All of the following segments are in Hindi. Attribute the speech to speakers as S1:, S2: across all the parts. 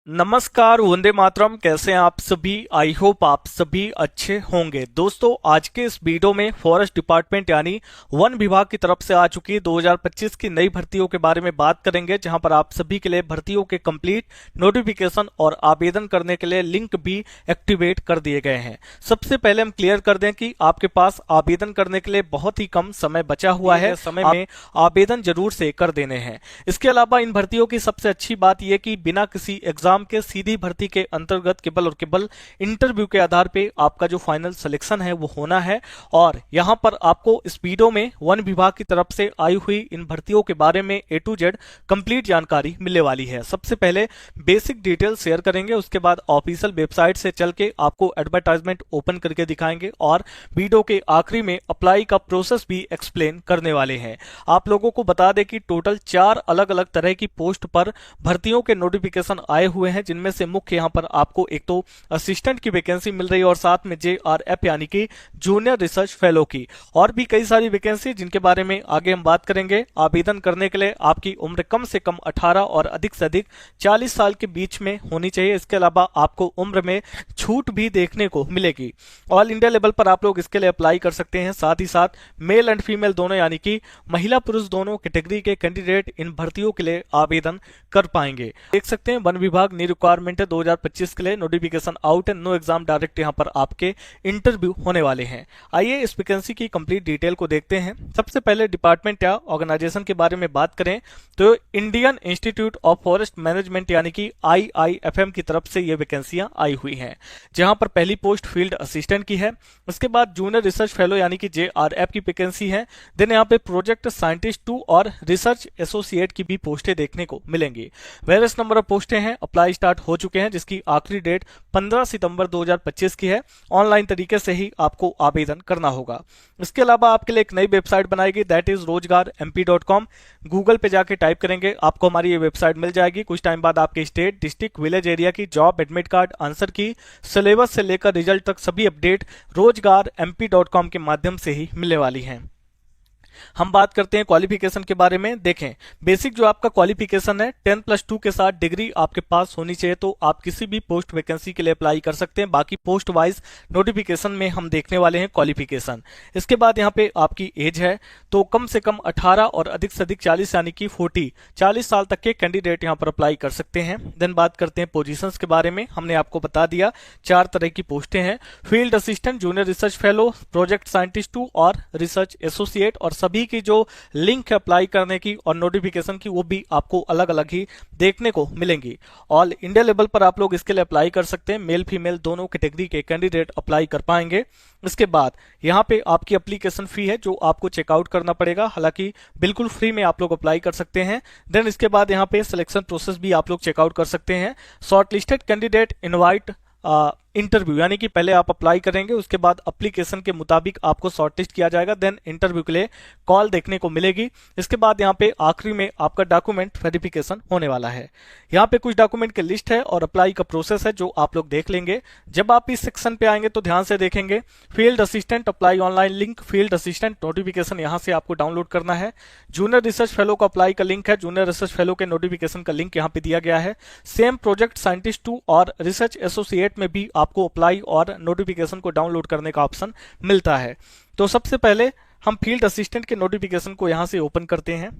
S1: नमस्कार, वंदे मातरम। कैसे हैं आप सभी? आई होप आप सभी अच्छे होंगे। दोस्तों, आज के इस वीडियो में फॉरेस्ट डिपार्टमेंट यानी वन विभाग की तरफ से आ चुकी 2025 की नई भर्तियों के बारे में बात करेंगे, जहां पर आप सभी के लिए भर्तियों के कंप्लीट नोटिफिकेशन और आवेदन करने के लिए लिंक भी एक्टिवेट कर दिए गए हैं। सबसे पहले हम क्लियर कर दें कि आपके पास आवेदन करने के लिए बहुत ही कम समय बचा हुआ है। समय में आवेदन जरूर से कर देने हैं। इसके अलावा इन भर्तियों की सबसे अच्छी बात यह कि बिना किसी एग्जाम के सीधी भर्ती के अंतर्गत केवल और केवल इंटरव्यू के आधार पे आपका जो फाइनल सिलेक्शन है वो होना है। और यहां पर आपको इस वीडियो में वन विभाग की तरफ से आई हुई इन भर्तियों के बारे में A to Z कंप्लीट जानकारी मिलने वाली है। सबसे पहले बेसिक डिटेल शेयर करेंगे, उसके बाद ऑफिशियल वेबसाइट से चल के आपको एडवर्टाइजमेंट ओपन करके दिखाएंगे और वीडियो के आखिरी में अप्लाई का प्रोसेस भी एक्सप्लेन करने वाले हैं। आप लोगों को बता दें कि टोटल 4 अलग अलग तरह की पोस्ट पर भर्तियों के नोटिफिकेशन आए हुए हैं, जिनमें से मुख्य यहां पर आपको एक तो असिस्टेंट की वैकेंसी मिल रही है और साथ में JRF यानी कि जूनियर रिसर्च फेलो की, और भी कई सारी वैकेंसी जिनके बारे में आगे हम बात करेंगे। आवेदन करने के लिए आपकी उम्र कम से कम 18 और अधिक से अधिक 40 साल के बीच में होनी चाहिए। इसके अलावा आपको उम्र में छूट भी देखने को मिलेगी। ऑल इंडिया लेवल पर आप लोग इसके लिए अप्लाई कर सकते हैं। साथ ही साथ मेल एंड फीमेल दोनों यानी कि महिला पुरुष दोनों कैटेगरी के कैंडिडेट इन भर्तियों के लिए आवेदन कर पाएंगे। देख सकते हैं वन विभाग न्यू रिक्वायरमेंट है 2025 के लिए, नोटिफिकेशन आउट है, नो एग्जाम डायरेक्ट यहां पर आपके इंटरव्यू होने वाले हैं। आइए इस वैकेंसी की कंप्लीट डिटेल को देखते हैं। सबसे पहले डिपार्टमेंट या ऑर्गेनाइजेशन के बारे में बात करें तो Indian institute of forest management यानी कि IIFM की तरफ से ये वैकेंसियां आई हुई हैं, जहां पर पहली पोस्ट फील्ड असिस्टेंट की है। उसके बाद जूनियर रिसर्च फेलो यानी कि JRF की वैकेंसी है। देन यहाँ पे प्रोजेक्ट साइंटिस्ट 2 और रिसर्च एसोसिएट की भी पोस्टें देखने को मिलेंगी। वेरियस नंबर ऑफ पोस्टें हैं, अप्लाई स्टार्ट हो चुके हैं, जिसकी आखिरी डेट 15 सितंबर 2025 की है। ऑनलाइन तरीके से ही आपको आवेदन करना होगा। इसके अलावा आपके लिए एक नई वेबसाइट बनाएगी, दैट इज rozgarmp.com। गूगल पे जाके टाइप करेंगे, आपको हमारी ये वेबसाइट मिल जाएगी। कुछ टाइम बाद आपके स्टेट, डिस्ट्रिक्ट, विलेज एरिया की जॉब, एडमिट कार्ड, आंसर की, सिलेबस से लेकर रिजल्ट तक सभी अपडेट rozgarmp.com के माध्यम से ही मिलने वाली हैं। हम बात करते हैं क्वालिफिकेशन के बारे में। देखें, बेसिक जो आपका क्वालिफिकेशन है 10+2 के साथ डिग्री आपके पास होनी चाहिए, तो आप किसी भी पोस्ट वैकेंसी के लिए अप्लाई कर सकते हैं। बाकी पोस्ट वाइज नोटिफिकेशन में हम देखने वाले हैं क्वालिफिकेशन। इसके बाद यहाँ पे आपकी एज है तो कम से कम 18 और अधिक से अधिक 40 यानी कि 40 साल तक के कैंडिडेट यहाँ पर अप्लाई कर सकते हैं। देन बात करते हैं पोजीशंस के बारे में। हमने आपको बता दिया 4 तरह की पोस्टें हैं, field assistant, junior research fellow, project scientist 2 और रिसर्च एसोसिएट। और सभी की जो लिंक है अप्लाई करने की और नोटिफिकेशन की वो भी आपको अलग अलग ही देखने को मिलेंगी। ऑल इंडिया लेवल पर आप लोग इसके लिए अप्लाई कर सकते हैं। मेल फीमेल दोनों कैटेगरी के कैंडिडेट अप्लाई कर पाएंगे। इसके बाद यहाँ पे आपकी एप्लीकेशन फी है जो आपको चेकआउट करना पड़ेगा, हालांकि बिल्कुल फ्री में आप लोग अप्लाई कर सकते हैं। देन इसके बाद यहाँ पे सिलेक्शन प्रोसेस भी आप लोग चेकआउट कर सकते हैं। शॉर्टलिस्टेड कैंडिडेट इनवाइट इंटरव्यू यानी कि पहले आप अप्लाई करेंगे, उसके बाद एप्लीकेशन के मुताबिक आपको शॉर्टलिस्ट किया जाएगा। देन इंटरव्यू के लिए कॉल देखने को मिलेगी। इसके बाद यहाँ पे आखिरी में आपका डॉक्यूमेंट वेरिफिकेशन होने वाला है। यहाँ पे कुछ डॉक्यूमेंट की लिस्ट है और अप्लाई का प्रोसेस है जो आप लोग देख लेंगे। जब आप इस सेक्शन पे आएंगे तो ध्यान से देखेंगे, field assistant apply online link, field assistant notification यहाँ से आपको डाउनलोड करना है। जूनियर रिसर्च फेलो का अप्लाई का लिंक है, जूनियर रिसर्च फेलो के नोटिफिकेशन का लिंक यहाँ पे दिया गया है। सेम प्रोजेक्ट साइंटिस्ट 2 और रिसर्च एसोसिएट में भी आपको अप्लाई और नोटिफिकेशन को डाउनलोड करने का ऑप्शन मिलता है। तो सबसे पहले हम फील्ड असिस्टेंट के नोटिफिकेशन को यहां से ओपन करते हैं।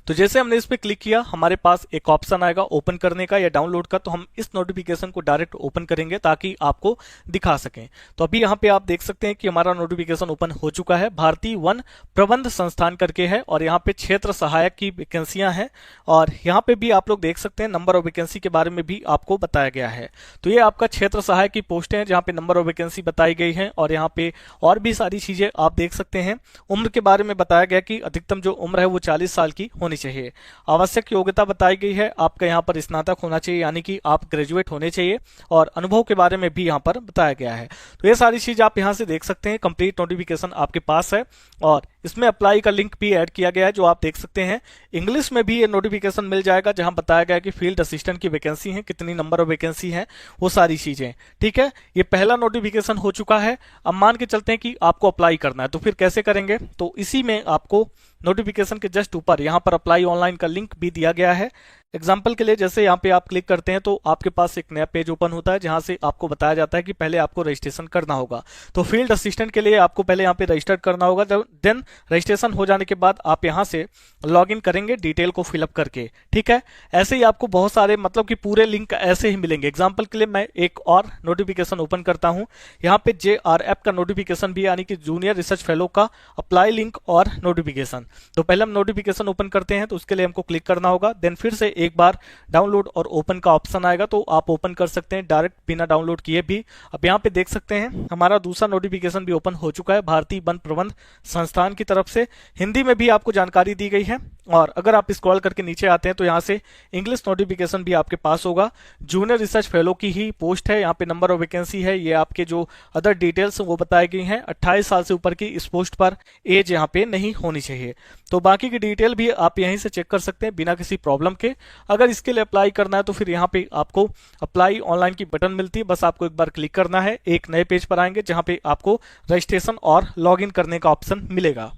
S1: तो जैसे हमने इस पे क्लिक किया, हमारे पास एक ऑप्शन आएगा ओपन करने का या डाउनलोड का। तो हम इस नोटिफिकेशन को डायरेक्ट ओपन करेंगे ताकि आपको दिखा सकें। तो अभी यहाँ पे आप देख सकते हैं कि हमारा नोटिफिकेशन ओपन हो चुका है। भारतीय वन प्रबंध संस्थान करके है और यहाँ पे क्षेत्र सहायक की वैकेंसियां हैं और यहाँ पे भी आप लोग देख सकते हैं नंबर ऑफ वैकेंसी के बारे में भी आपको बताया गया है। तो ये आपका क्षेत्र सहायक की पोस्टें हैं जहाँ पे नंबर ऑफ वैकेंसी बताई गई है और यहाँ पे और भी सारी चीजें आप देख सकते हैं। उम्र के बारे में बताया गया कि अधिकतम जो उम्र है वो 40 साल की होनी चाहिए। आवश्यक योग्यता बताई गई है, आपका यहाँ पर स्नातक होना चाहिए यानी कि आप ग्रेजुएट होने चाहिए। और अनुभव के बारे में भी यहाँ पर बताया गया है। तो ये सारी चीज आप यहाँ से देख सकते हैं। कंप्लीट नोटिफिकेशन आपके पास है और इसमें अप्लाई का लिंक भी ऐड किया गया है जो आप देख सकते हैं। इंग्लिश में भी ये नोटिफिकेशन मिल जाएगा जहां बताया गया है कि फील्ड असिस्टेंट की वैकेंसी है, कितनी नंबर ऑफ वैकेंसी है, वो सारी चीजें। ठीक है, ये पहला नोटिफिकेशन हो चुका है। अब मान के चलते हैं कि आपको अप्लाई करना है, तो फिर कैसे करेंगे? तो इसी में आपको नोटिफिकेशन के जस्ट ऊपर यहाँ पर अप्लाई ऑनलाइन का लिंक भी दिया गया है। एग्जाम्पल के लिए जैसे यहाँ पे आप क्लिक करते हैं तो आपके पास एक नया पेज ओपन होता है जहां से आपको बताया जाता है कि पहले आपको रजिस्ट्रेशन करना होगा। तो फील्ड असिस्टेंट के लिए आपको पहले यहाँ पे रजिस्टर करना होगा, देन रजिस्ट्रेशन हो जाने के बाद आप यहाँ से लॉग इन करेंगे डिटेल को फिलअप करके। ठीक है, ऐसे ही आपको बहुत सारे मतलब कि पूरे लिंक ऐसे ही मिलेंगे। एग्जाम्पल के लिए मैं एक और नोटिफिकेशन ओपन करता हूँ, यहाँ पे JRF का नोटिफिकेशन भी यानी कि जूनियर रिसर्च फेलो का अप्लाई लिंक और नोटिफिकेशन। तो पहले हम नोटिफिकेशन ओपन करते हैं, तो उसके लिए हमको क्लिक करना होगा, देन फिर से एक बार डाउनलोड और ओपन का ऑप्शन आएगा तो आप ओपन कर सकते हैं डायरेक्ट बिना डाउनलोड किए भी। अब यहाँ पे देख सकते हैं हमारा दूसरा नोटिफिकेशन भी ओपन हो चुका है भारतीय वन प्रबंध संस्थान की तरफ से। हिंदी में भी आपको जानकारी दी गई है, और अगर आप स्क्रॉल करके नीचे आते हैं तो यहाँ से इंग्लिश नोटिफिकेशन भी आपके पास होगा। जूनियर रिसर्च फेलो की ही पोस्ट है, यहाँ पे नंबर ऑफ वैकेंसी है, ये आपके जो अदर डिटेल्स वो बताई गई हैं। 28 साल से ऊपर की इस पोस्ट पर एज यहाँ पे नहीं होनी चाहिए। तो बाकी की डिटेल भी आप यहीं से चेक कर सकते हैं बिना किसी प्रॉब्लम के। अगर इसके लिए अप्लाई करना है तो फिर यहाँ पे आपको अप्लाई ऑनलाइन की बटन मिलती है, बस आपको एक बार क्लिक करना है। एक नए पेज पर आएंगे जहाँ पे आपको रजिस्ट्रेशन और लॉग इन करने का ऑप्शन मिलेगा।